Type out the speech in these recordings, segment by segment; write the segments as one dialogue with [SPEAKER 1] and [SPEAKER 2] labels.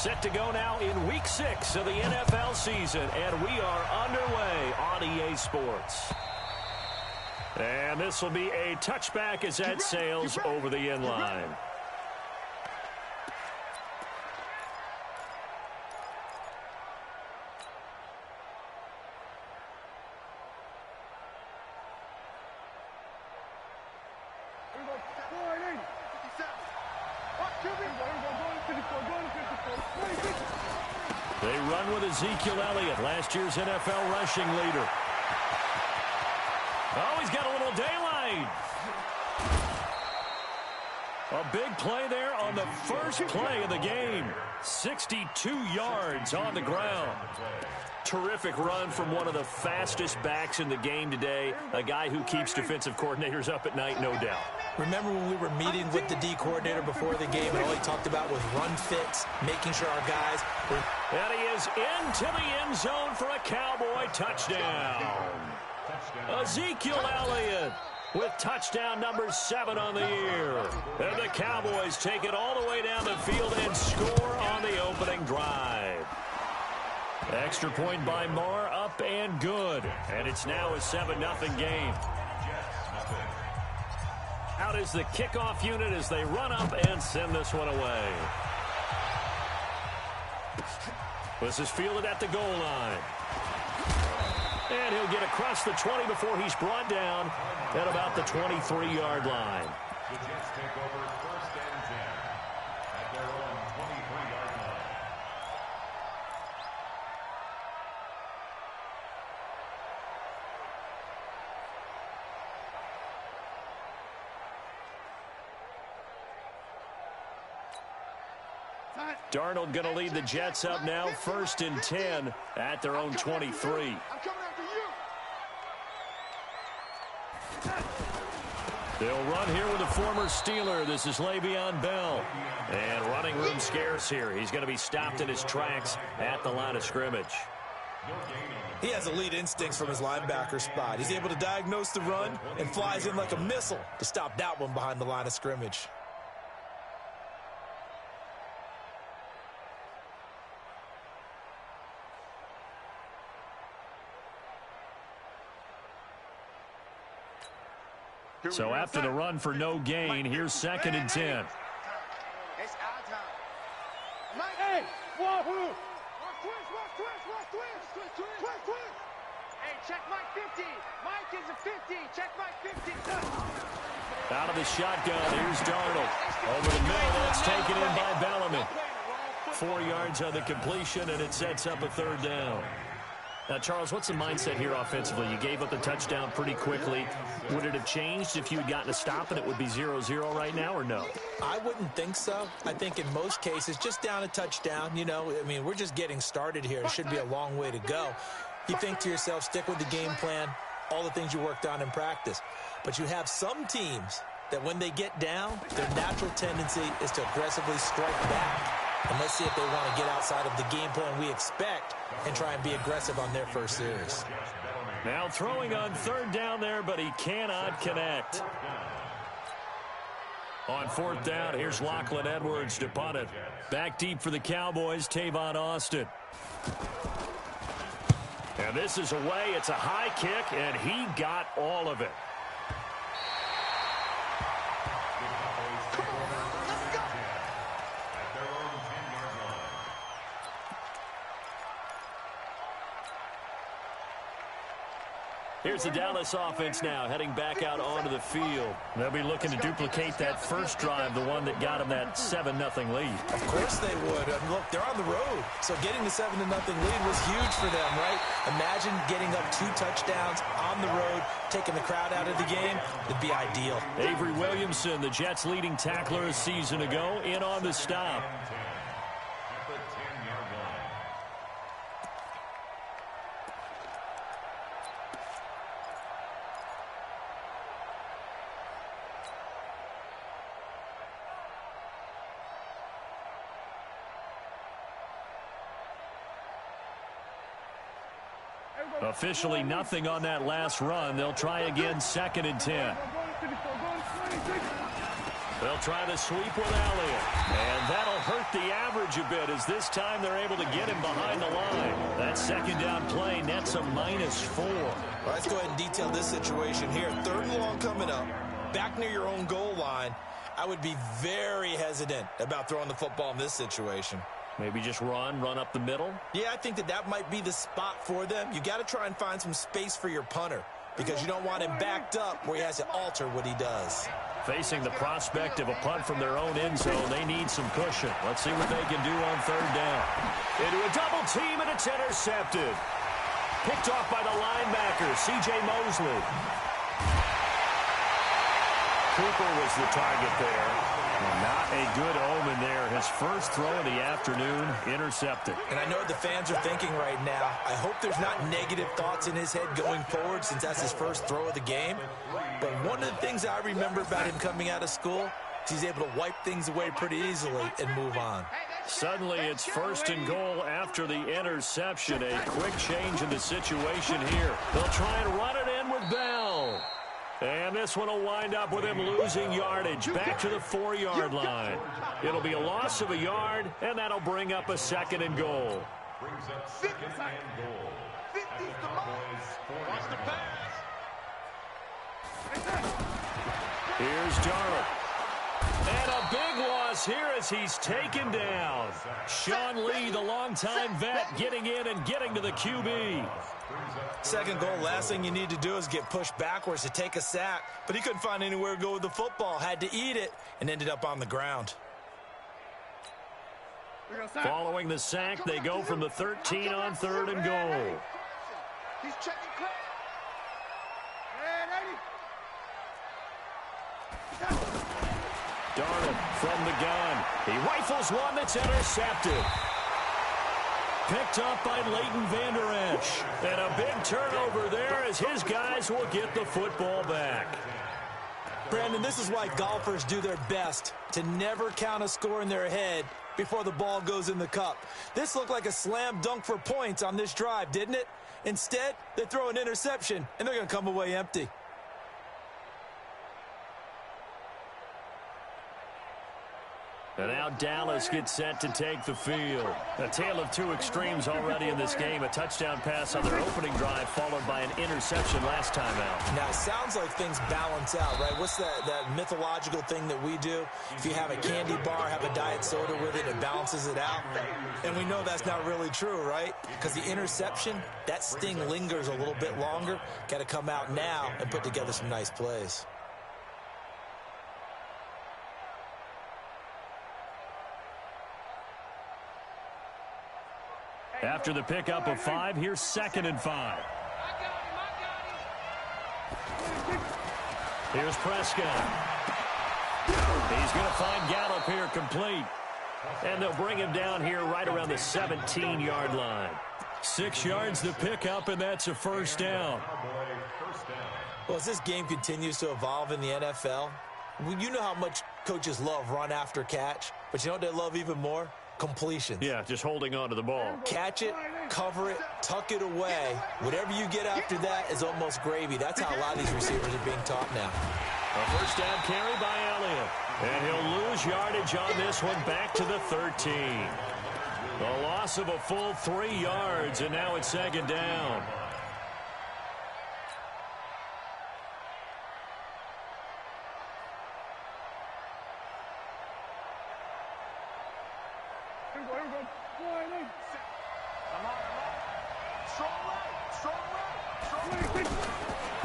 [SPEAKER 1] Set to go now in Week 6 of the NFL season, and we are underway on EA Sports. And this will be a touchback as that sails over the end line. They run with Ezekiel Elliott, last year's NFL rushing leader. Oh, he's got a little daylight. A big play there on the first play of the game. 62 yards on the ground. Terrific run from one of the fastest backs in the game today. A guy who keeps defensive coordinators up at night, no doubt.
[SPEAKER 2] Remember when we were meeting with the D coordinator before the game, and all he talked about was run fits, making sure our guys were...
[SPEAKER 1] And he is into the end zone for a Cowboy touchdown. Ezekiel Elliott with touchdown number 7 on the year. And the Cowboys take it all the way down the field and score on the opening drive. Extra point by Moore, up and good. And it's now a 7-0 game. Out is the kickoff unit as they run up and send this one away. This is fielded at the goal line. And he'll get across the 20 before he's brought down at about the 23-yard line.
[SPEAKER 3] The Jets take over 1st and 10 at their own 23-yard line.
[SPEAKER 1] Darnold going to lead the Jets up now, 1st and 10 at their own 23. They'll run here with a former Steeler. This is Le'Veon Bell. And running room scarce here. He's going to be stopped in his tracks at the line of scrimmage.
[SPEAKER 2] He has elite instincts from his linebacker spot. He's able to diagnose the run and flies in like a missile to stop that one behind the line of scrimmage.
[SPEAKER 1] So after the run for no gain, here's 2nd and 10.
[SPEAKER 4] It's our time. Hey, wahoo! Hey, check Mike 50. Mike is a 50. Check Mike 50.
[SPEAKER 1] Out of the shotgun, here's Darnold. Over the middle, that's taken in by Bellamy. 4 yards on the completion, and it sets up a 3rd down. Now, Charles, what's the mindset here offensively? You gave up the touchdown pretty quickly. Would it have changed if you had gotten a stop and it would be 0-0 right now, or no?
[SPEAKER 2] I wouldn't think so. I think in most cases, just down a touchdown, you know, I mean, we're just getting started here. It should be a long way to go. You think to yourself, stick with the game plan, all the things you worked on in practice. But you have some teams that when they get down, their natural tendency is to aggressively strike back. And let's see if they want to get outside of the game plan we expect and try and be aggressive on their first series.
[SPEAKER 1] Now throwing on 3rd down there, but he cannot connect. On 4th down, here's Lachlan Edwards to punt it. Back deep for the Cowboys, Tavon Austin. And this is away. It's a high kick, and he got all of it. Here's the Dallas offense now, heading back out onto the field. They'll be looking to duplicate that first drive, the one that got them that 7-0 lead.
[SPEAKER 2] Of course they would. And look, they're on the road. So getting the 7-0 lead was huge for them, right? Imagine getting up 2 touchdowns on the road, taking the crowd out of the game. It'd be ideal.
[SPEAKER 1] Avery Williamson, the Jets' leading tackler a season ago, in on the stop. Officially nothing on that last run. They'll try again, 2nd and 10. They'll try the sweep with Elliott. And that'll hurt the average a bit as this time they're able to get him behind the line. That second down play nets a -4.
[SPEAKER 2] Well, let's go ahead and detail this situation here. 3rd and long coming up, back near your own goal line. I would be very hesitant about throwing the football in this situation.
[SPEAKER 1] Maybe just run up the middle?
[SPEAKER 2] Yeah, I think that might be the spot for them. You got to try and find some space for your punter because you don't want him backed up where he has to alter what he does.
[SPEAKER 1] Facing the prospect of a punt from their own end zone, they need some cushion. Let's see what they can do on 3rd down. Into a double team, and it's intercepted. Picked off by the linebacker, C.J. Mosley. Cooper was the target there. Not a good omen there. His first throw of the afternoon, intercepted.
[SPEAKER 2] And I know what the fans are thinking right now. I hope there's not negative thoughts in his head going forward since that's his first throw of the game. But one of the things I remember about him coming out of school is he's able to wipe things away pretty easily and move on.
[SPEAKER 1] Suddenly it's 1st and goal after the interception. A quick change in the situation here. They'll try and run it in with Bell. And this one will wind up with him losing yardage back to the 4-yard line. It'll be a loss of a yard, and that'll bring up a 2nd and goal.
[SPEAKER 3] Brings up 2nd and goal.
[SPEAKER 4] 50's the mark. Watch the pass.
[SPEAKER 1] Here's Darnold. And a big loss here as he's taken down. Sean Lee, the longtime vet, getting in and getting to the QB.
[SPEAKER 2] 2nd goal, last thing you need to do is get pushed backwards to take a sack. But he couldn't find anywhere to go with the football. Had to eat it and ended up on the ground.
[SPEAKER 1] Following the sack, they go from the 13 on 3rd and goal.
[SPEAKER 4] He's checking clear.
[SPEAKER 1] Darnold from the gun. He rifles one that's intercepted. Picked up by Leighton Vander Esch. And a big turnover there as his guys will get the football back.
[SPEAKER 2] Brandon, this is why golfers do their best to never count a score in their head before the ball goes in the cup. This looked like a slam dunk for points on this drive, didn't it? Instead, they throw an interception, and they're going to come away empty.
[SPEAKER 1] And now Dallas gets set to take the field. A tale of two extremes already in this game. A touchdown pass on their opening drive followed by an interception last time out.
[SPEAKER 2] Now, it sounds like things balance out, right? What's that mythological thing that we do? If you have a candy bar, have a diet soda with it, it balances it out. And we know that's not really true, right? Because the interception, that sting lingers a little bit longer. Got to come out now and put together some nice plays.
[SPEAKER 1] After the pickup of 5, here's 2nd and 5. Here's Prescott. He's going to find Gallup here complete. And they'll bring him down here right around the 17-yard line. 6 yards to pick up, and that's a 1st down.
[SPEAKER 2] Well, as this game continues to evolve in the NFL, you know how much coaches love run after catch, but you know what they love even more? Completions.
[SPEAKER 1] Yeah, just holding on to the ball.
[SPEAKER 2] Catch it, cover it, tuck it away. Whatever you get after that is almost gravy. That's how a lot of these receivers are being taught now.
[SPEAKER 1] A 1st down carry by Elliott. And he'll lose yardage on this one back to the 13. A loss of a full 3 yards, and now it's 2nd down.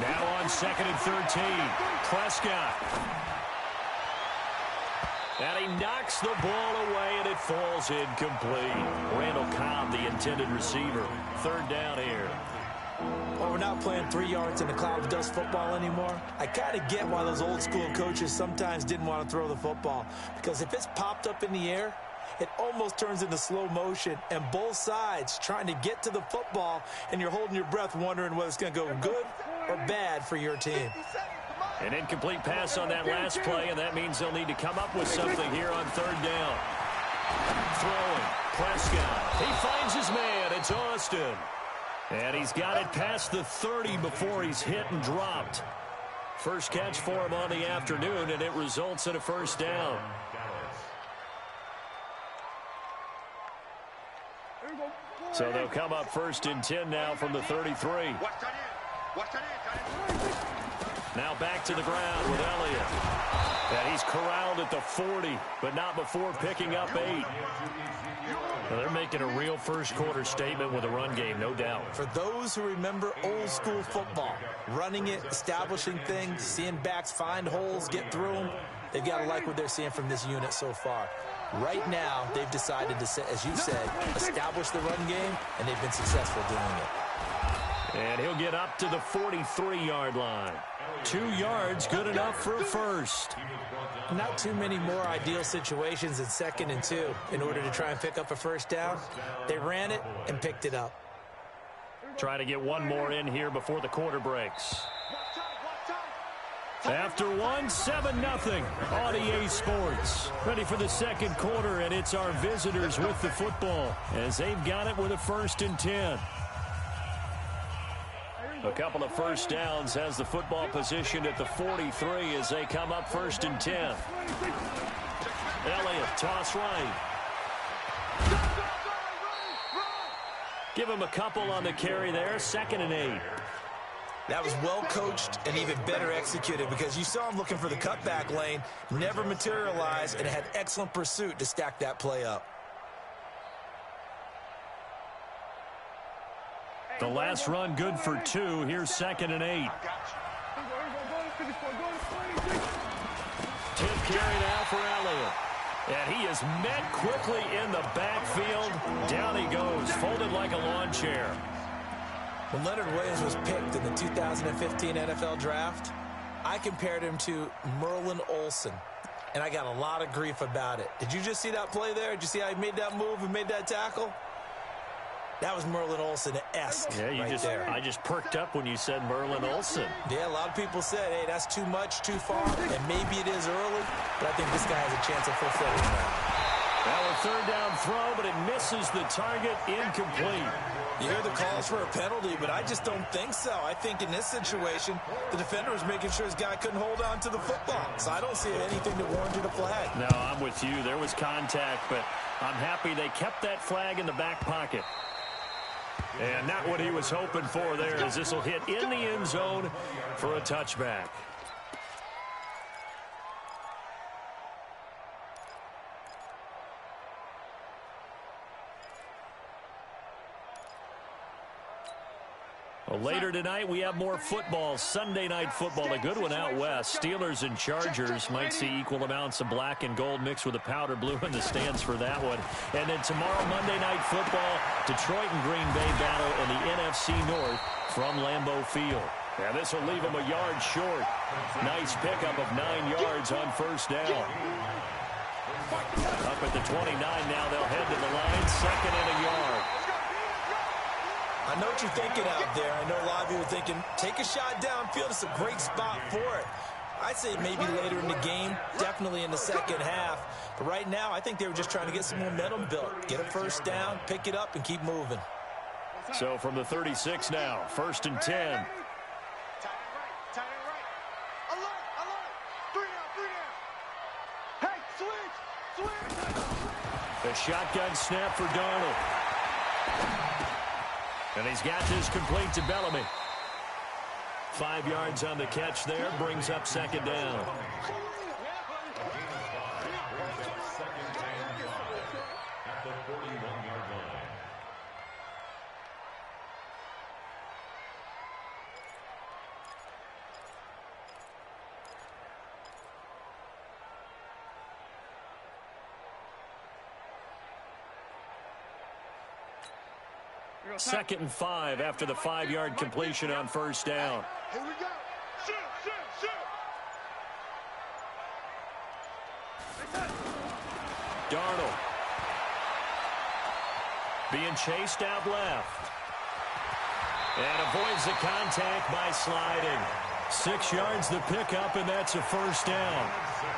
[SPEAKER 1] Now on 2nd and 13, Prescott. And he knocks the ball away, and it falls incomplete. Randall Cobb, the intended receiver. 3rd down here.
[SPEAKER 2] Well, we're not playing 3 yards in a cloud of dust football anymore. I kind of get why those old school coaches sometimes didn't want to throw the football. Because if it's popped up in the air, it almost turns into slow motion, and both sides trying to get to the football, and you're holding your breath wondering whether it's going to go good or bad for your team.
[SPEAKER 1] An incomplete pass on that last play, and that means they'll need to come up with something here on 3rd down. Throwing, Prescott. He finds his man. It's Austin. And he's got it past the 30 before he's hit and dropped. First catch for him on the afternoon, and it results in a first down. So they'll come up 1st and 10 now from the 33. Now back to the ground with Elliott. And he's corralled at the 40, but not before picking up 8. Well, they're making a real first-quarter statement with a run game, no doubt.
[SPEAKER 2] For those who remember old-school football, running it, establishing things, seeing backs find holes, get through them, they've got to like what they're seeing from this unit so far. Right now, they've decided to, as you said, establish the run game, and they've been successful doing it.
[SPEAKER 1] And he'll get up to the 43-yard line. 2 yards, good enough for a first.
[SPEAKER 2] Not too many more ideal situations in 2nd and 2 in order to try and pick up a first down. They ran it and picked it up.
[SPEAKER 1] Try to get one more in here before the quarter breaks. After one, 7-0 on EA Sports. Ready for the second quarter, and it's our visitors with the football as they've got it with a 1st and 10. A couple of first downs has the football positioned at the 43 as they come up 1st and 10. Elliott, toss right. Give him a couple on the carry there, 2nd and 8.
[SPEAKER 2] That was well coached and even better executed because you saw him looking for the cutback lane, never materialized, and had excellent pursuit to stack that play up.
[SPEAKER 1] The last run good for 2. Here's 2nd and 8. Tip carry now for Elliott. And he is met quickly in the backfield. Down he goes, folded like a lawn chair.
[SPEAKER 2] When Leonard Williams was picked in the 2015 NFL Draft, I compared him to Merlin Olsen, and I got a lot of grief about it. Did you just see that play there? Did you see how he made that move and made that tackle? That was Merlin Olsen-esque there.
[SPEAKER 1] I just perked up when you said Merlin Olsen.
[SPEAKER 2] Yeah, a lot of people said, hey, that's too much, too far, and maybe it is early, but I think this guy has a chance of fulfilling that.
[SPEAKER 1] Now a 3rd down throw, but it misses the target, incomplete.
[SPEAKER 2] You hear the calls for a penalty, but I just don't think so. I think in this situation, the defender was making sure his guy couldn't hold on to the football. So I don't see anything that warranted a flag.
[SPEAKER 1] No, I'm with you. There was contact, but I'm happy they kept that flag in the back pocket. And not what he was hoping for there, as this will hit in the end zone for a touchback. Well, later tonight, we have more football, Sunday night football, a good one out west. Steelers and Chargers might see equal amounts of black and gold mixed with a powder blue in the stands for that one. And then tomorrow, Monday night football, Detroit and Green Bay battle in the NFC North from Lambeau Field. Yeah, this will leave them a yard short. Nice pickup of 9 yards on 1st down. Up at the 29 now, they'll head to the line, 2nd and a yard.
[SPEAKER 2] I know what you're thinking out there. I know a lot of you are thinking, take a shot downfield. It's a great spot for it. I'd say maybe later in the game, definitely in the second half. But right now, I think they were just trying to get some momentum built. Get a first down, pick it up, and keep moving.
[SPEAKER 1] So from the 36 now, 1st and 10. A shotgun snap for Darnold. And he's got this complete to Bellamy. 5 yards on the catch there, brings up 2nd down.
[SPEAKER 3] At the 41-yard line.
[SPEAKER 1] Second and 5 after the 5-yard completion on 1st down.
[SPEAKER 4] Here we go. Shoot, shoot, shoot.
[SPEAKER 1] Darnold being chased out left. And avoids the contact by sliding. 6 yards the pickup, and that's a 1st down.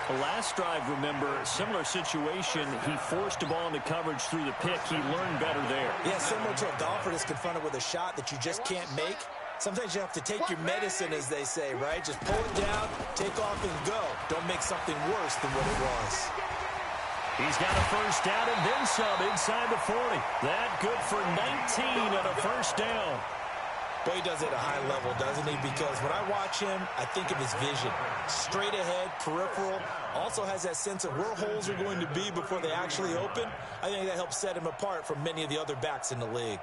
[SPEAKER 1] The last drive, remember, similar situation. He forced the ball into coverage through the pick. He learned better there.
[SPEAKER 2] Yeah, similar to a golfer that's confronted with a shot that you just can't make. Sometimes you have to take your medicine, as they say, right? Just pull it down, take off, and go. Don't make something worse than what it was.
[SPEAKER 1] He's got a first down and then some inside the 40. That good for 19 and a first down.
[SPEAKER 2] Boy, he does it at a high level, doesn't he? Because when I watch him, I think of his vision. Straight ahead, peripheral. Also has that sense of where holes are going to be before they actually open. I think that helps set him apart from many of the other backs in the league.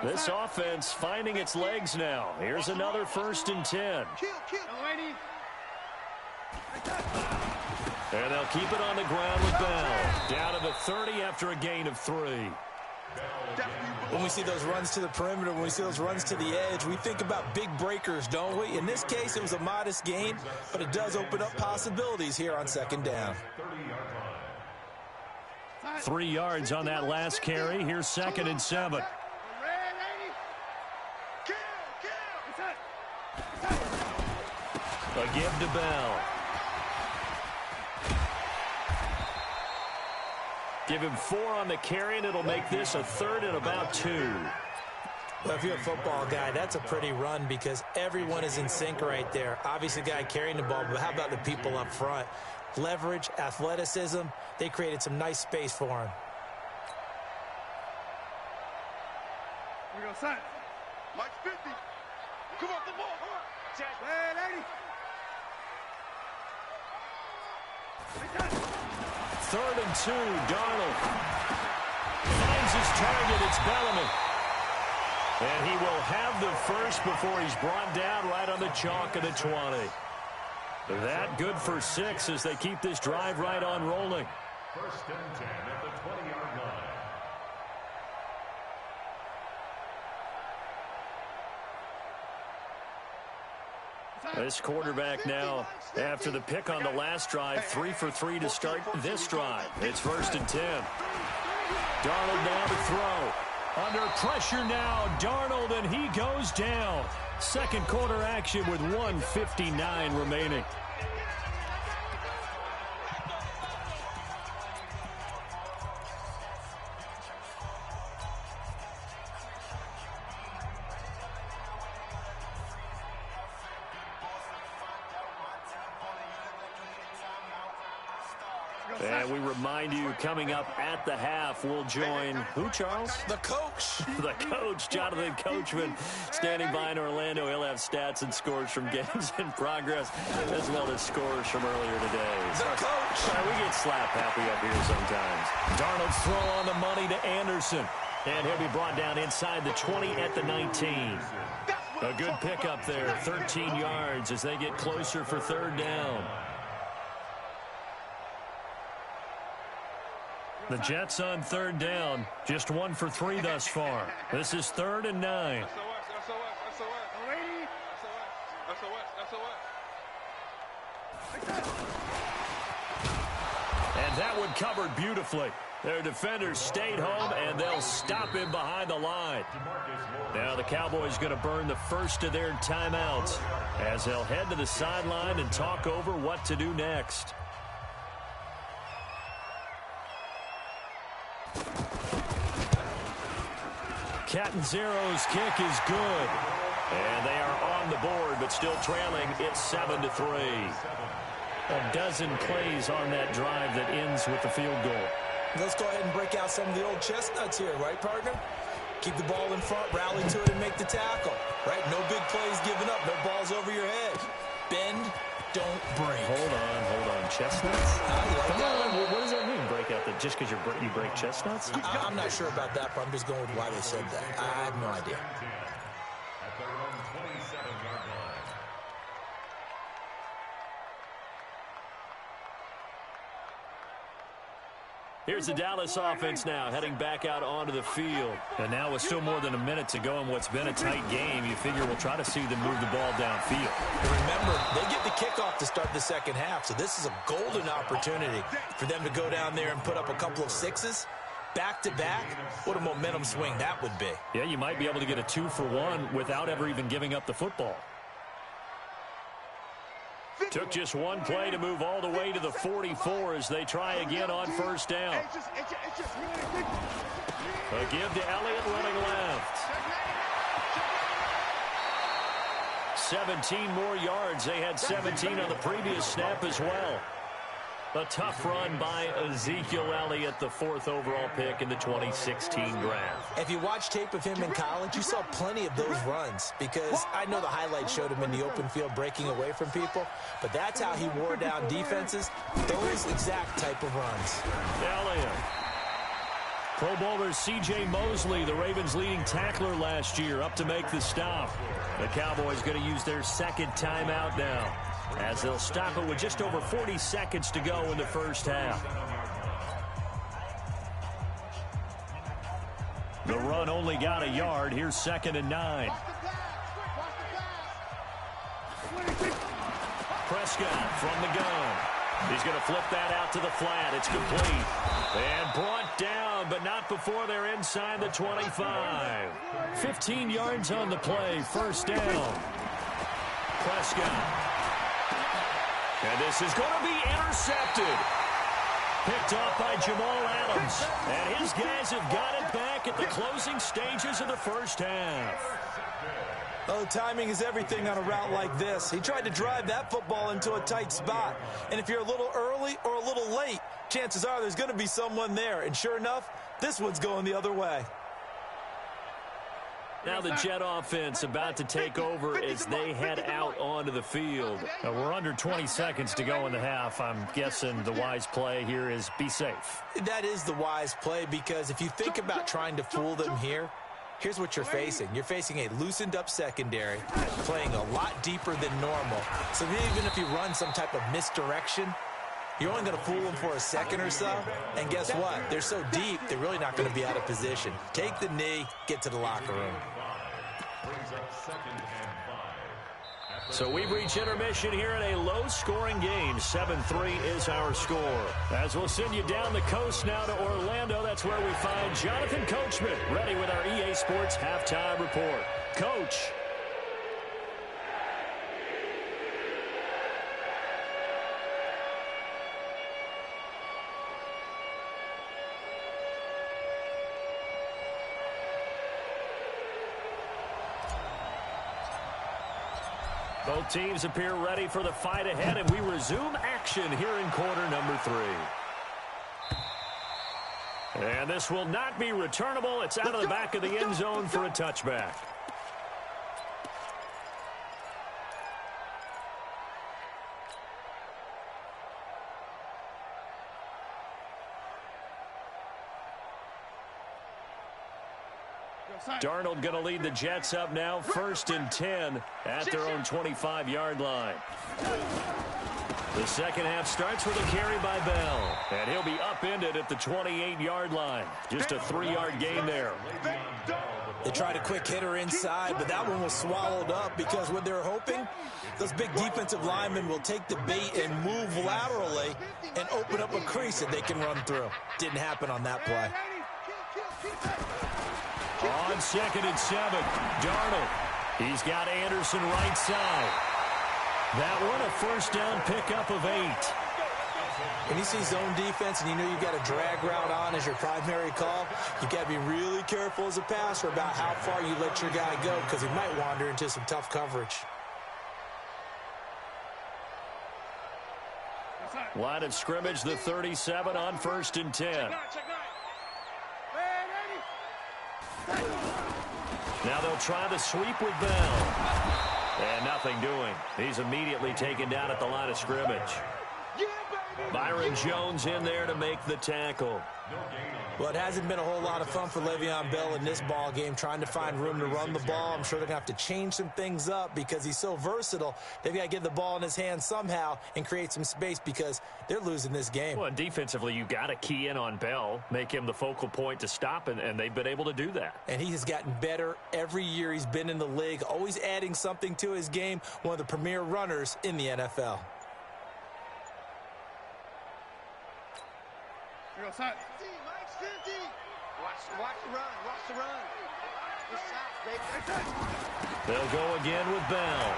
[SPEAKER 1] This offense finding its legs now. Here's another 1st and 10. And they'll keep it on the ground with Bell. Down to the 30 after a gain of 3.
[SPEAKER 2] When we see those runs to the perimeter, when we see those runs to the edge, we think about big breakers, don't we? In this case, it was a modest gain, but it does open up possibilities here on 2nd down.
[SPEAKER 1] 3 yards on that last carry. Here's 2nd and 7. A give to Bell. Give him 4 on the carry, and it'll make this a 3rd and about 2.
[SPEAKER 2] Well, if you're a football guy, that's a pretty run because everyone is in sync right there. Obviously, the guy carrying the ball, but how about the people up front? Leverage, athleticism, they created some nice space for him.
[SPEAKER 4] We go, son. Mike 50. Come on, the ball. Come on. Check. Hey, 80.
[SPEAKER 1] 3rd and 2, Darnold finds his target. It's Bellamy. And he will have the first before he's brought down right on the chalk of the 20. That good for 6 as they keep this drive right on rolling.
[SPEAKER 3] 1st and 10 at the 20-yard line.
[SPEAKER 1] This quarterback now, after the pick on the last drive, 3 for 3 to start this drive. It's 1st and 10. Darnold now to throw. Under pressure now, Darnold, and he goes down. 2nd quarter action with 1:59 remaining. And we remind you, coming up at the half, we'll join who, Charles?
[SPEAKER 2] The coach.
[SPEAKER 1] The coach, Jonathan Coachman, standing by in Orlando. He'll have stats and scores from games in progress, as well as scores from earlier today.
[SPEAKER 2] The coach.
[SPEAKER 1] We get slap happy up here sometimes. Darnold's throw on the money to Anderson. And he'll be brought down inside the 20 at the 19. A good pickup there, 13 yards as they get closer for 3rd down. The Jets on 3rd down, just 1 for 3 thus far. This is 3rd and 9. And that one covered beautifully. Their defenders stayed home, and they'll stop him behind the line. Now the Cowboys going to burn the first of their timeouts as they'll head to the sideline and talk over what to do next. Catanzaro's kick is good. And they are on the board, but still trailing. It's 7-3. A dozen plays on that drive that ends with the field goal.
[SPEAKER 2] Let's go ahead and break out some of the old chestnuts here, right, partner? Keep the ball in front, rally to it, and make the tackle. Right? No big plays given up. No balls over your head. Bend, don't break.
[SPEAKER 1] Hold on. Chestnuts? Come on, what does that mean, break out? That just because you break chestnuts?
[SPEAKER 2] I'm not sure about that, but I'm just going with why they said that. I have no idea.
[SPEAKER 3] At their own 27-yard line.
[SPEAKER 1] Here's the Dallas offense now, heading back out onto the field. And now with still more than a minute to go in what's been a tight game, you figure we'll try to see them move the ball downfield.
[SPEAKER 2] And remember, they get the kickoff to start the second half, so this is a golden opportunity for them to go down there and put up a couple of 6s. Back-to-back, what a momentum swing that would be.
[SPEAKER 1] Yeah, you might be able to get a 2-for-1 without ever even giving up the football. Took just one play to move all the way to the 44 as they try again on first down. A give to Elliott running left. 17 more yards. They had 17 on the previous snap as well. A tough run by Ezekiel Elliott, the 4th overall pick in the 2016 draft.
[SPEAKER 2] If you watch tape of him in college, you saw plenty of those runs, because I know the highlights showed him in the open field breaking away from people, but that's how he wore down defenses, those exact type of runs.
[SPEAKER 1] Elliott. Pro Bowler C.J. Mosley, the Ravens' leading tackler last year, up to make the stop. The Cowboys going to use their second timeout now, as they'll stop it with just over 40 seconds to go in the first half. The run only got a yard. Here's 2nd and 9. Prescott from the gun. He's going to flip that out to the flat. It's complete. And brought down, but not before they're inside the 25. 15 yards on the play. First down. Prescott. And this is going to be intercepted. Picked off by Jamal Adams. And his guys have got it back at the closing stages of the first half.
[SPEAKER 2] Oh, timing is everything on a route like this. He tried to drive that football into a tight spot. And if you're a little early or a little late, chances are there's going to be someone there. And sure enough, this one's going the other way.
[SPEAKER 1] Now the Jet offense about to take over as they head out onto the field. We're under 20 seconds to go in the half. I'm guessing the wise play here is be safe.
[SPEAKER 2] That is the wise play, because if you think about trying to fool them here, here's what you're facing. You're facing a loosened up secondary, playing a lot deeper than normal. So even if you run some type of misdirection, you're only going to fool them for a second or so. And guess what? They're so deep, they're really not going to be out of position. Take the knee, get to the locker room.
[SPEAKER 1] So we've reached intermission here in a low-scoring game. 7-3 is our score. As we'll send you down the coast now to Orlando, that's where we find Jonathan Coachman, ready with our EA Sports Halftime Report. Coach. Both teams appear ready for the fight ahead, and we resume action here in quarter number 3. And this will not be returnable. It's out of the back of the end zone for a touchback. Darnold going to lead the Jets up now, 1st and 10 at their own 25-yard line. The second half starts with a carry by Bell, and he'll be upended at the 28-yard line. Just a 3-yard gain there.
[SPEAKER 2] They tried a quick hitter inside, but that one was swallowed up, because what they're hoping, those big defensive linemen will take the bait and move laterally and open up a crease that they can run through. Didn't happen on that play.
[SPEAKER 1] On 2nd and 7, Darnold. He's got Anderson right side. That one a first down pickup of 8.
[SPEAKER 2] When you see zone defense and you know you've got a drag route on as your primary call, you've got to be really careful as a passer about how far you let your guy go, because he might wander into some tough coverage.
[SPEAKER 1] Line of scrimmage, the 37 on 1st and 10. Now they'll try the sweep with Bell. And nothing doing. He's immediately taken down at the line of scrimmage. Byron Jones in there to make the tackle.
[SPEAKER 2] Well, it hasn't been a whole lot of fun for Le'Veon Bell in this ball game, trying to find room to run the ball. I'm sure they're going to have to change some things up, because he's so versatile. They've got to get the ball in his hands somehow and create some space, because they're losing this game.
[SPEAKER 1] Well, defensively, you've got to key in on Bell, make him the focal point to stop, and they've been able to do that.
[SPEAKER 2] And he has gotten better every year he's been in the league, always adding something to his game, one of the premier runners in the NFL.
[SPEAKER 4] Here goes Hunt.
[SPEAKER 5] Watch the run. Watch the run.
[SPEAKER 1] They'll go again with Bell.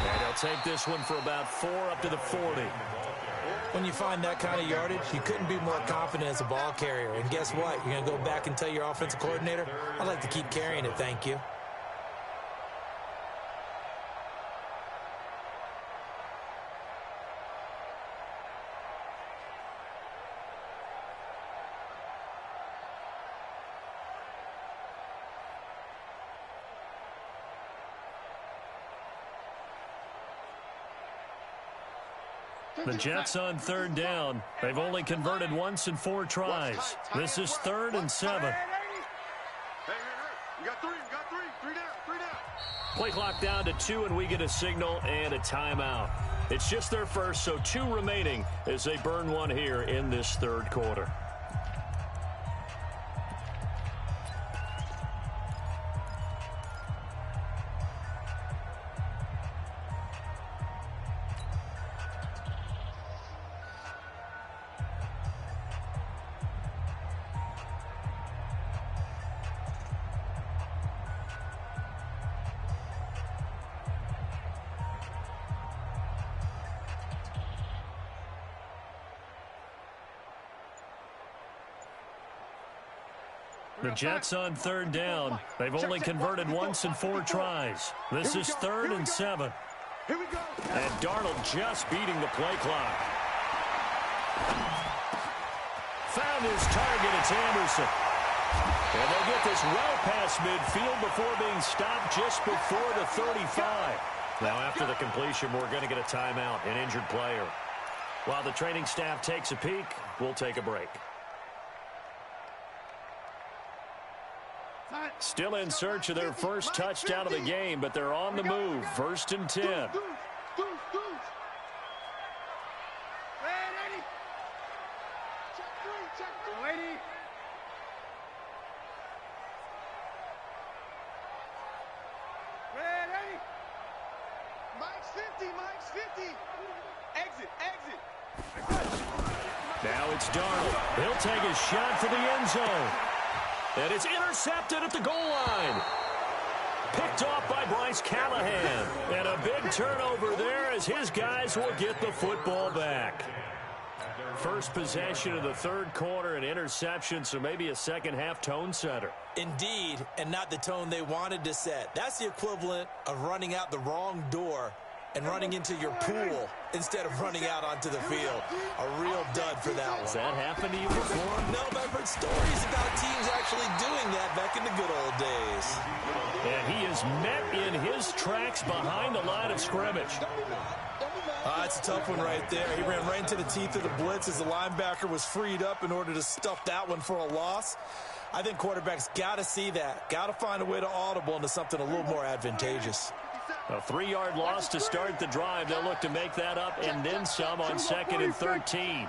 [SPEAKER 1] And they'll take this one for about 4 up to the 40.
[SPEAKER 2] When you find that kind of yardage, you couldn't be more confident as a ball carrier. And guess what? You're going to go back and tell your offensive coordinator, I'd like to keep carrying it, thank you.
[SPEAKER 1] The Jets on third down. They've only converted once in 4 tries. This is 3rd and 7.
[SPEAKER 4] Hey. You got three. Three down.
[SPEAKER 1] Play clock down to 2, and we get a signal and a timeout. It's just their first, so 2 remaining as they burn one here in this 3rd quarter. The Jets on third down. They've only converted once in 4 tries. This is 3rd and 7.
[SPEAKER 4] Here we go.
[SPEAKER 1] And Darnold just beating the play clock. Found his target. It's Anderson. And they'll get this well past midfield before being stopped just before the 35. Now after the completion, we're going to get a timeout, an injured player. While the training staff takes a peek, we'll take a break. Still in search of their first touchdown of the game, but they're on the move. 1st and 10.
[SPEAKER 4] Ready. Check 3. Lady. Ready. Mike's 50. Exit.
[SPEAKER 1] Now it's Darnold. He'll take a shot for the end zone. And it's intercepted at the goal line. Picked off by Bryce Callahan. And a big turnover there as his guys will get the football back. First possession of the 3rd quarter, an interception, so maybe a second-half tone setter.
[SPEAKER 2] Indeed, and not the tone they wanted to set. That's the equivalent of running out the wrong door and running into your pool instead of running out onto the field. A real dud for that one.
[SPEAKER 1] Has that happened to you before?
[SPEAKER 2] No, but I've heard stories about teams actually doing that back in the good old days.
[SPEAKER 1] And he is met in his tracks behind the line of scrimmage.
[SPEAKER 2] That's a tough one right there. He ran right into the teeth of the blitz as the linebacker was freed up in order to stuff that one for a loss. I think quarterbacks got to see that. Got to find a way to audible into something a little more advantageous.
[SPEAKER 1] A 3-yard loss to start the drive. They'll look to make that up and then some on 2nd and 13.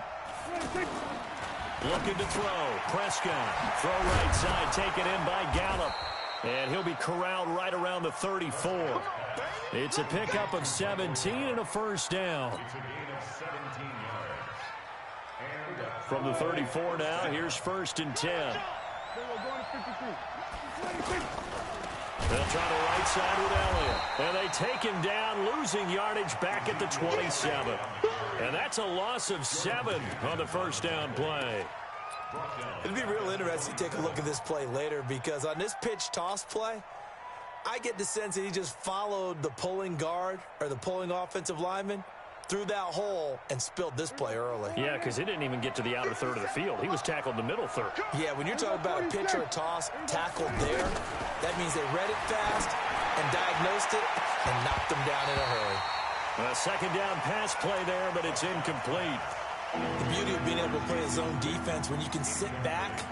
[SPEAKER 1] Looking to throw. Prescott. Throw right side. Taken in by Gallup. And he'll be corralled right around the 34. It's a pickup of 17 and a first down. From the 34 now, here's 1st and 10. They'll try the right side with Elliott. And they take him down, losing yardage back at the 27. And that's a loss of 7 on the first down play.
[SPEAKER 2] It'd be real interesting to take a look at this play later, because on this pitch toss play, I get the sense that he just followed the pulling guard or the pulling offensive lineman through that hole and spilled this play early.
[SPEAKER 1] Yeah, because he didn't even get to the outer third of the field. He was tackled in the middle third.
[SPEAKER 2] Yeah, when you're talking about a pitch or a toss tackled there, that means they read it fast and diagnosed it and knocked him down in a hurry.
[SPEAKER 1] A second down pass play there, but it's incomplete.
[SPEAKER 2] The beauty of being able to play a zone defense, when you can sit back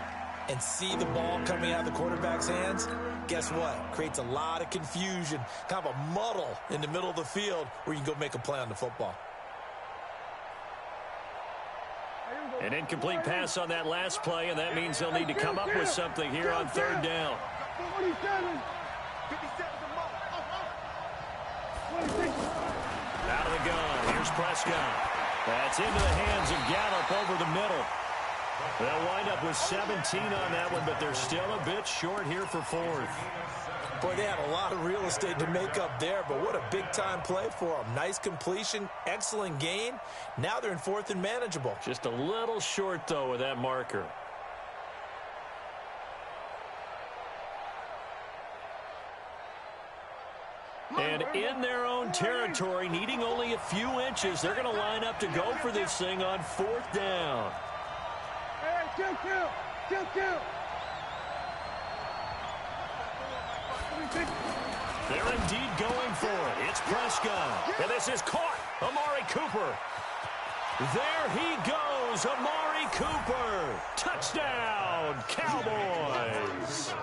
[SPEAKER 2] and see the ball coming out of the quarterback's hands, guess what? Creates a lot of confusion, kind of a muddle in the middle of the field where you can go make a play on the football.
[SPEAKER 1] An incomplete pass on that last play, and that means they'll need to come up with something here on 3rd down. Out of the gun. Here's Prescott. That's into the hands of Gallup over the middle. They'll wind up with 17 on that one, but they're still a bit short here for 4th.
[SPEAKER 2] Boy, they had a lot of real estate to make up there, but what a big-time play for them. Nice completion, excellent gain. Now they're in 4th and manageable.
[SPEAKER 1] Just a little short, though, with that marker. And in their own territory, needing only a few inches, they're going to line up to go for this thing on 4th down.
[SPEAKER 4] Kill.
[SPEAKER 1] They're indeed going for it. It's Prescott. And this is caught. Amari Cooper. There he goes, Amari Cooper. Touchdown, Cowboys.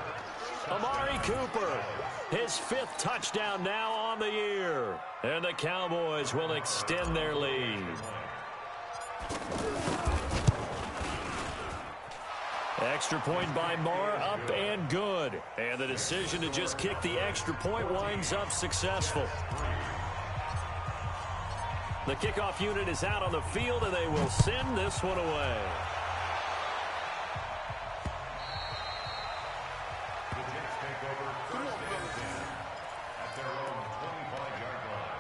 [SPEAKER 1] Amari Cooper, his 5th touchdown now on the year. And the Cowboys will extend their lead. Extra point by Marr, up and good. And the decision to just kick the extra point winds up successful. The kickoff unit is out on the field, and they will send this one away.
[SPEAKER 3] The Jets take over first and 10 at their own 25-yard line.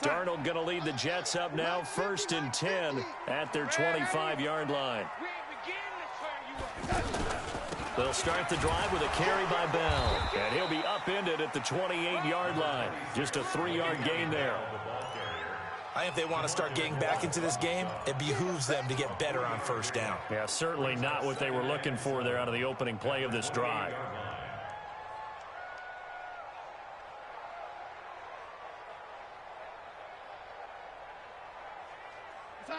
[SPEAKER 1] Darnold going to lead the Jets up now, 1st and 10 at their 25-yard line. They'll start the drive with a carry by Bell, and he'll be upended at the 28-yard line. Just a 3-yard gain there.
[SPEAKER 2] I think if they want to start getting back into this game, it behooves them to get better on 1st down.
[SPEAKER 1] Yeah, certainly not what they were looking for there out of the opening play of this drive.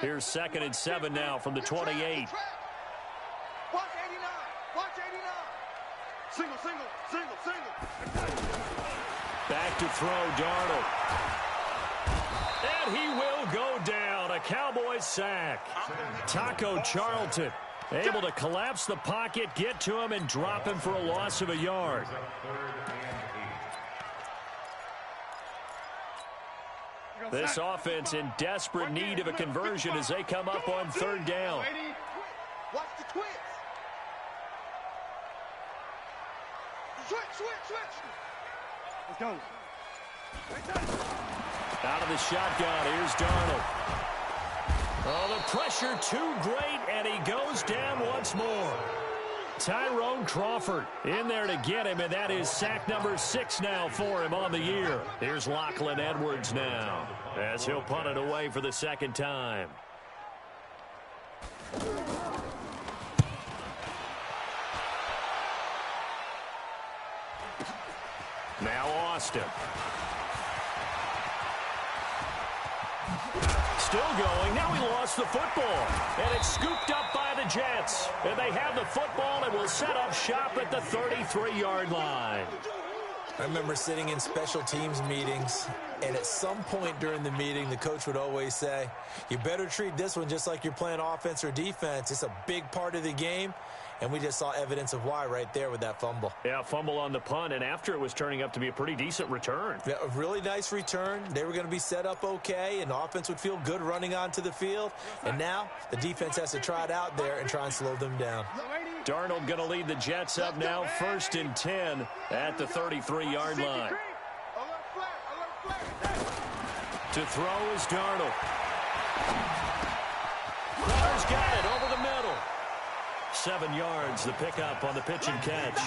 [SPEAKER 1] Here's 2nd and 7 now from the 28.
[SPEAKER 4] Watch 89. Watch 89. Single.
[SPEAKER 1] Back to throw, Darnold. And he will go down. A Cowboys sack. Taco Charlton able to collapse the pocket, get to him, and drop him for a loss of a yard. This offense in desperate need of a conversion as they come up on 3rd down.
[SPEAKER 4] Watch the twist. Switch. Let's go.
[SPEAKER 1] Out of the shotgun, here's Darnold. Oh, the pressure too great, and he goes down once more. Tyrone Crawford in there to get him, and that is sack number 6 now for him on the year. Here's Lachlan Edwards now as he'll punt it away for the 2nd time. Now Austin. Still going. Now he lost the football. And it's scooped up by the Jets. And they have the football and will set up shop at the 33-yard line.
[SPEAKER 2] I remember sitting in special teams meetings, and at some point during the meeting, the coach would always say, you better treat this one just like you're playing offense or defense. It's a big part of the game. And we just saw evidence of why right there with that fumble.
[SPEAKER 1] Yeah, fumble on the punt, and after it was turning up to be a pretty decent return.
[SPEAKER 2] Yeah, a really nice return. They were going to be set up okay, and the offense would feel good running onto the field. And now the defense has to try it out there and try and slow them down.
[SPEAKER 1] Darnold going to lead the Jets up now, 1st and 10 at the 33-yard line. To throw is Darnold. Flowers got it over the middle. 7 yards, the pickup on the pitch and catch.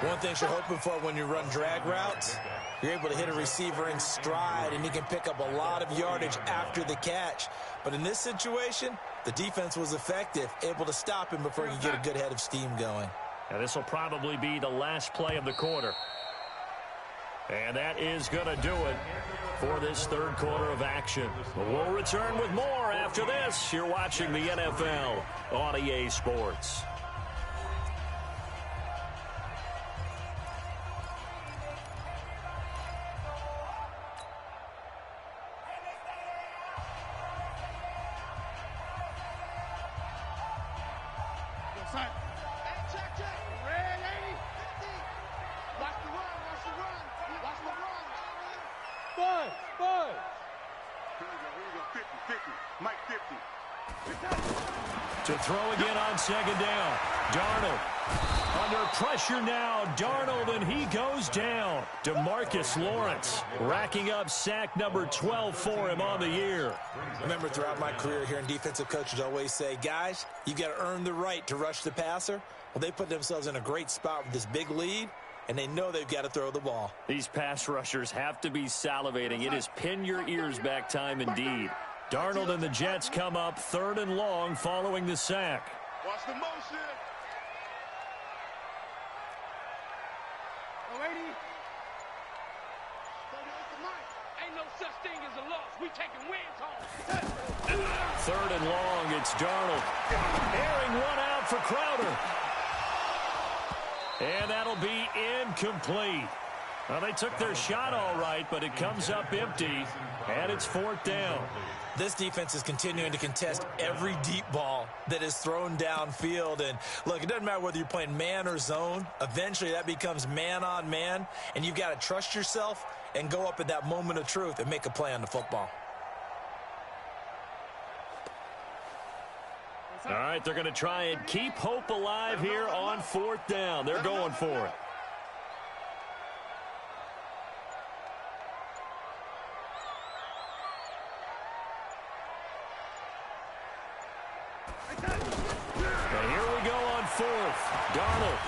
[SPEAKER 2] One thing you're hoping for when you run drag routes, you're able to hit a receiver in stride, and he can pick up a lot of yardage after the catch. But in this situation, the defense was effective, able to stop him before he could get a good head of steam going.
[SPEAKER 1] Now this will probably be the last play of the quarter. And that is going to do it for this 3rd quarter of action. We'll return with more after this. You're watching the NFL on EA Sports. To throw again on 2nd down. Darnold under pressure now. Darnold, and he goes down. DeMarcus Lawrence racking up sack number 12 for him on the year.
[SPEAKER 2] Remember, throughout my career here in defensive coaches always say, guys, you got to earn the right to rush the passer. Well, they put themselves in a great spot with this big lead, and they know they've got to throw the ball.
[SPEAKER 1] These pass rushers have to be salivating. It is pin your ears back time indeed. Darnold and the Jets come up 3rd and long following the sack.
[SPEAKER 4] Watch the motion.
[SPEAKER 5] Ain't no such thing as a loss. We taking wins home.
[SPEAKER 1] 3rd and long, it's Darnold. Airing one out for Crowder. And that'll be incomplete. Well, they took their shot all right, but it comes up empty, and it's 4th down.
[SPEAKER 2] This defense is continuing to contest every deep ball that is thrown downfield. And, look, it doesn't matter whether you're playing man or zone. Eventually, that becomes man on man, and you've got to trust yourself and go up at that moment of truth and make a play on the football.
[SPEAKER 1] All right, they're going to try and keep hope alive here on 4th down. They're going for it. And here we go on 4th. Darnold.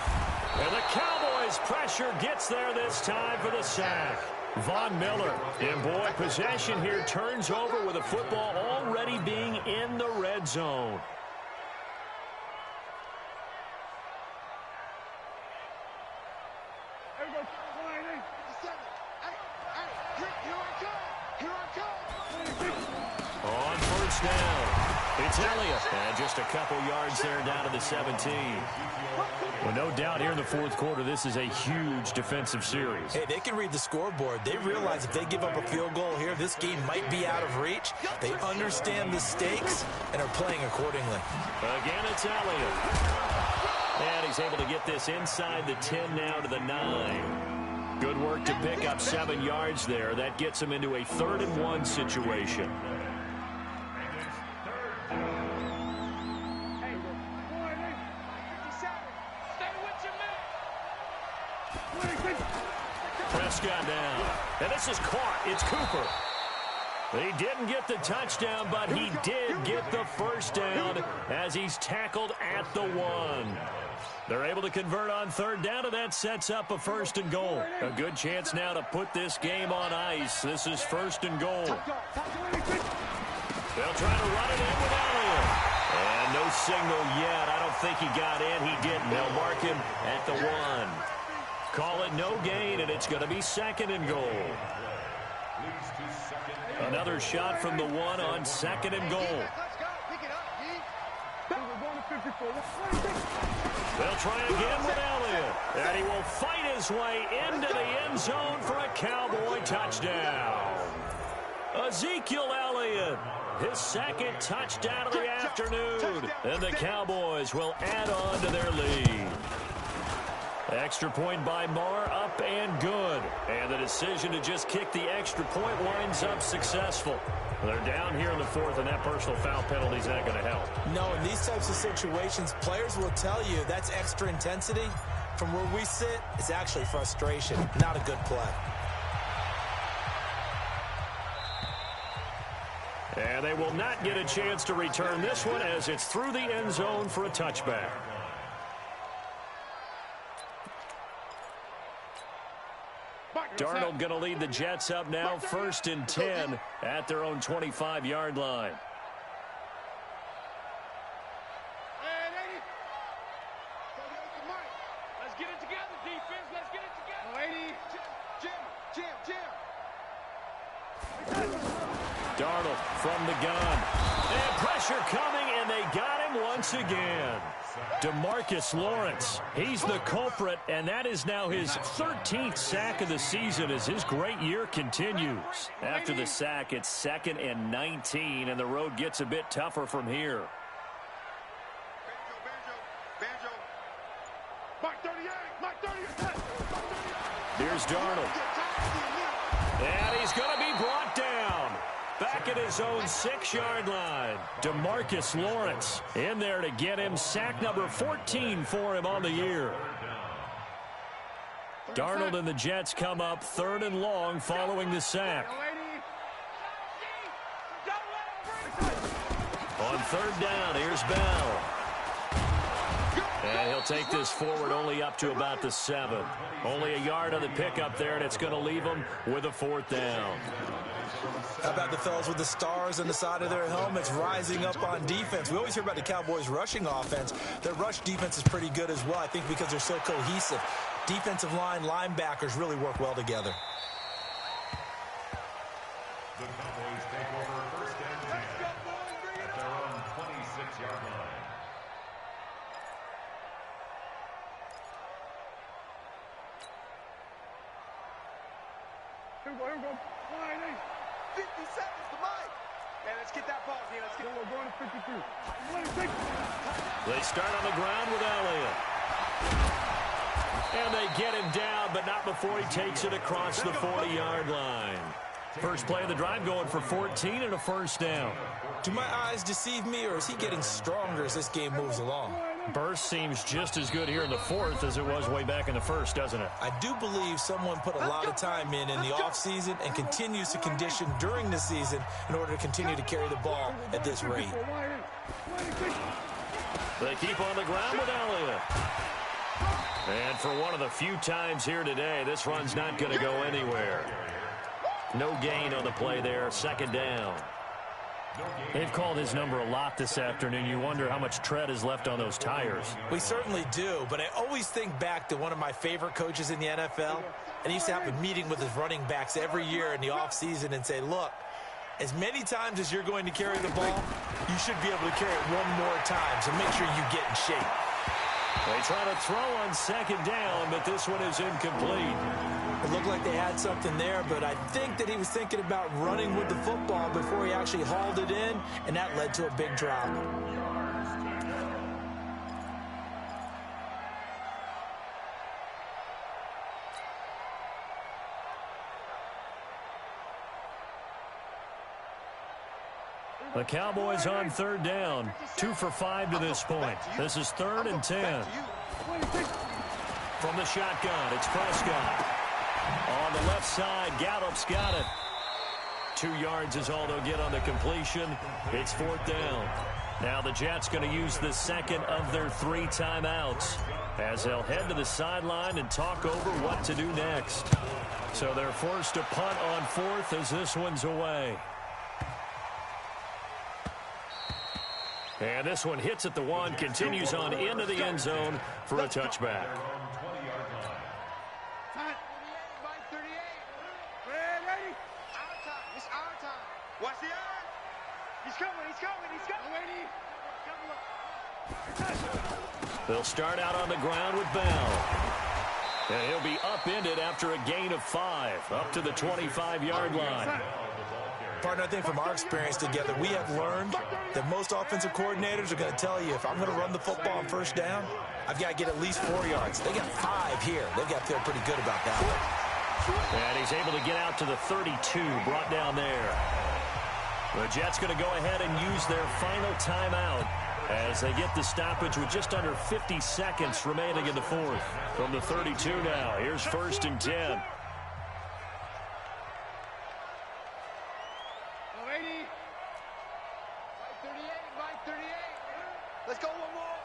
[SPEAKER 1] And the Cowboys' pressure gets there this time for the sack. Von Miller, and boy, possession here turns over with the football already being in the red zone. On 1st down, it's Elliott. And just a couple yards there down to the 17. Well, no doubt here in the 4th quarter, this is a huge defensive series.
[SPEAKER 2] Hey, they can read the scoreboard. They realize if they give up a field goal here, this game might be out of reach. They understand the stakes and are playing accordingly.
[SPEAKER 1] Again, it's Elliott. And he's able to get this inside the 10 now to the 9. Good work to pick up 7 yards there. That gets him into a 3rd and 1 situation. Prescott down. And this is caught. It's Cooper. He didn't get the touchdown, but he did get the 1st down as he's tackled at the 1. They're able to convert on 3rd down, and that sets up a 1st and goal. A good chance now to put this game on ice. This is 1st and goal. They'll try to run it in with Elliott. And no signal yet. I don't think he got in. He didn't. They'll mark him at the 1. Call it no gain, and it's going to be 2nd and goal. Another shot from the 1 on 2nd and goal. They'll try again with Elliott. And he will fight his way into the end zone for a Cowboy touchdown. Ezekiel Elliott, his 2nd touchdown of the afternoon. And the Cowboys will add on to their lead. Extra point by Marr, up and good. And the decision to just kick the extra point winds up successful. They're down here in the 4th, and that personal foul penalty is not going to help.
[SPEAKER 2] No, in these types of situations, players will tell you that's extra intensity. From where we sit, it's actually frustration, not a good play.
[SPEAKER 1] And they will not get a chance to return this one as it's through the end zone for a touchback. Darnold going to lead the Jets up now, 1st and 10 at their own 25-yard line.
[SPEAKER 5] Let's get it together, defense. Let's get it together.
[SPEAKER 1] Darnold from the gun. And pressure coming, and they got him once again. DeMarcus Lawrence, he's the culprit, and that is now his 13th sack of the season as his great year continues. After the sack, it's 2nd and 19, and the road gets a bit tougher from here. Here's Darnold. And he's going to be brought down. Back at his own 6-yard line. DeMarcus Lawrence in there to get him sack number 14 for him on the year. Darnold and the Jets come up 3rd and long following the sack. On 3rd down, here's Bell. And he'll take this forward only up to about the 7. Only a yard on the pickup there, and it's going to leave them with a 4th down.
[SPEAKER 2] How about the fellas with the stars on the side of their helmets rising up on defense? We always hear about the Cowboys' rushing offense. Their rush defense is pretty good as well, I think, because they're so cohesive. Defensive line, linebackers really work well together.
[SPEAKER 3] The Cowboys take over 1st and 10 at their own 26-yard line.
[SPEAKER 4] Here we go. 50 seconds to Mike. Yeah, let's get that ball, D. Let's get it. We're going to 52.
[SPEAKER 1] They start on the ground with Elliott. And they get him down, but not before he takes it across the 40-yard line. First play of the drive going for 14 and a 1st down.
[SPEAKER 2] Do my eyes deceive me, or is he getting stronger as this game moves along?
[SPEAKER 1] Burst seems just as good here in the 4th as it was way back in the 1st, doesn't it?
[SPEAKER 2] I do believe someone put a lot of time in the offseason and continues to condition during the season in order to continue to carry the ball at this rate.
[SPEAKER 1] They keep on the ground with Elliott. And for one of the few times here today, this run's not going to go anywhere. No gain on the play there, 2nd down. They've called his number a lot this afternoon. You wonder how much tread is left on those tires.
[SPEAKER 2] We certainly do, but I always think back to one of my favorite coaches in the NFL, and he used to have a meeting with his running backs every year in the offseason and say, look, as many times as you're going to carry the ball, you should be able to carry it one more time, so make sure you get in shape.
[SPEAKER 1] They try to throw on 2nd down, but this one is incomplete.
[SPEAKER 2] It looked like they had something there, but I think that he was thinking about running with the football before he actually hauled it in, and that led to a big drop.
[SPEAKER 1] The Cowboys on 3rd down. 2 for 5 to this point. This is 3rd and 10. From the shotgun, it's Prescott. On the left side, Gallup's got it. 2 yards is all they'll get on the completion. It's 4th down. Now the Jets going to use the 2nd of their 3 timeouts as they'll head to the sideline and talk over what to do next. So they're forced to punt on 4th as this one's away. And this one hits at the 1, continues on into the end zone for a touchback.
[SPEAKER 4] Watch the eye. He's coming.
[SPEAKER 1] They'll start out on the ground with Bell. And he'll be upended after a gain of 5, up to the 25-yard line.
[SPEAKER 2] Partner, I think from our experience together, we have learned that most offensive coordinators are going to tell you, if I'm going to run the football on 1st down, I've got to get at least 4 yards. They got 5 here. They've got to feel pretty good about that one.
[SPEAKER 1] And he's able to get out to the 32, brought down there. The Jets going to go ahead and use their final timeout as they get the stoppage with just under 50 seconds remaining in the 4th. From the 32 now, here's 1st and 10.
[SPEAKER 4] Let's go one more.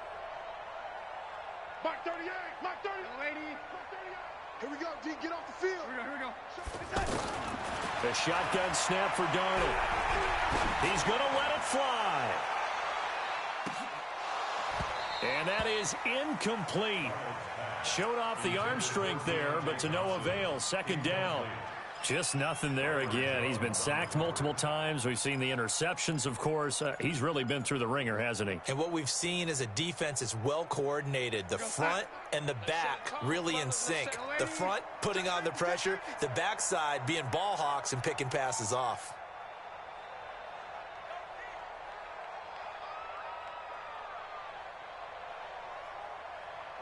[SPEAKER 4] Mark 38. Mark 38. Here we go, D. Get off the field. Here we go.
[SPEAKER 1] The shotgun snap for Darnold. He's going to let it fly. And that is incomplete. Showed off the arm strength there, but to no avail. 2nd down. Just nothing there again. He's been sacked multiple times. We've seen the interceptions, of course. He's really been through the ringer, hasn't he?
[SPEAKER 2] And what we've seen is a defense that's well coordinated. The front and the back really in sync. The front putting on the pressure, the backside being ball hawks and picking passes off.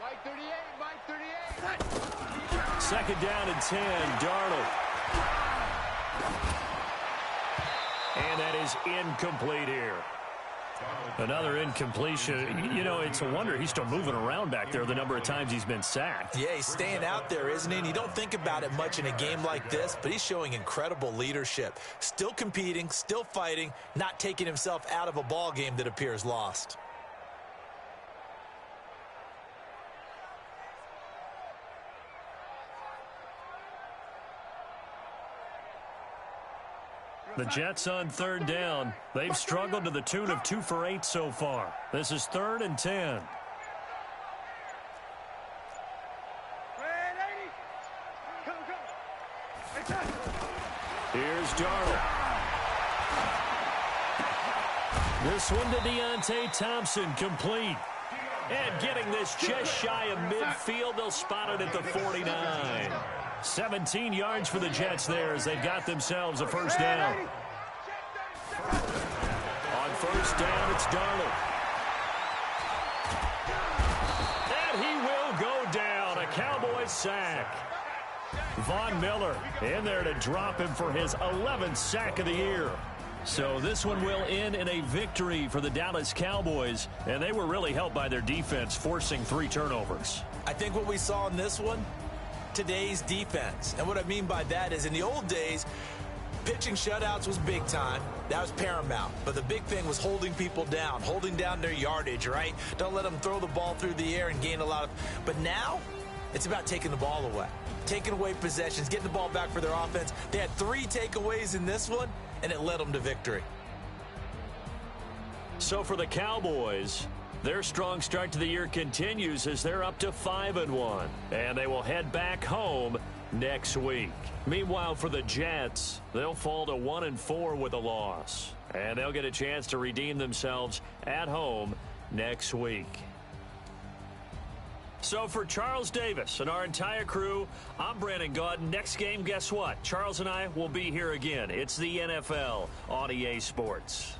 [SPEAKER 5] Mike 38.
[SPEAKER 1] 2nd down and 10, Darnold. And that is incomplete here. Another incompletion. You know, it's a wonder he's still moving around back there the number of times he's been sacked.
[SPEAKER 2] Yeah, he's staying out there, isn't he? And you don't think about it much in a game like this, but he's showing incredible leadership. Still competing, still fighting, not taking himself out of a ball game that appears lost.
[SPEAKER 1] The Jets on third down. They've struggled to the tune of 2 for 8 so far. This is 3rd and 10. Here's Darnold. This one to Deontay Thompson, complete. And getting this just shy of midfield, they'll spot it at the 49. 17 yards for the Jets there as they've got themselves a first down. On first down, it's Darnold. And he will go down. A Cowboys sack. Von Miller in there to drop him for his 11th sack of the year. So this one will end in a victory for the Dallas Cowboys, and they were really helped by their defense, forcing 3 turnovers.
[SPEAKER 2] I think what we saw in this one, today's defense. And what I mean by that is in the old days, pitching shutouts was big time. That was paramount. But the big thing was holding people down, holding down their yardage, right? Don't let them throw the ball through the air and gain a lot of... But now, it's about taking the ball away. Taking away possessions, getting the ball back for their offense. They had 3 takeaways in this one, and it led them to victory.
[SPEAKER 1] So for the Cowboys, their strong start to the year continues as they're up to 5-1, and they will head back home next week. Meanwhile, for the Jets, they'll fall to 1-4 with a loss, and they'll get a chance to redeem themselves at home next week. So for Charles Davis and our entire crew, I'm Brandon Gaudin. Next game, guess what? Charles and I will be here again. It's the NFL on EA Sports.